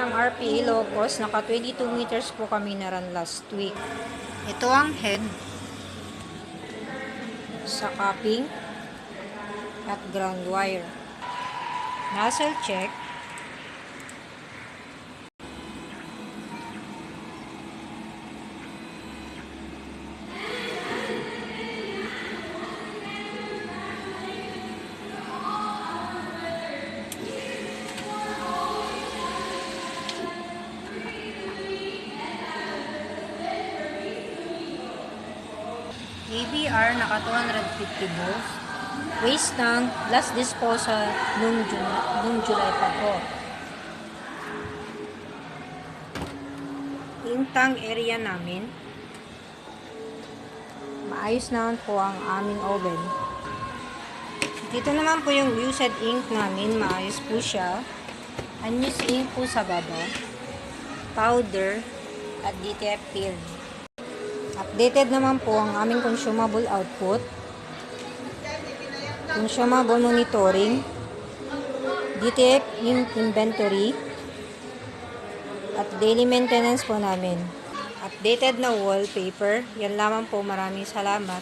ng RPA Locos, naka 22 meters po kami na run last week. Ito ang head sa capping at ground wire. Nozzle check. ABR naka 250 volts. Waste tank, last disposal nung July pa po. Yung tank area namin, maayos naman po ang aming oven. Dito naman po yung used ink namin, maayos po siya. Unused ink po sa baba, powder, at DTF film. Updated naman po ang aming consumable output, consumable monitoring, DTF inventory, at daily maintenance po namin. Updated na wallpaper. Yan lamang po. Maraming salamat.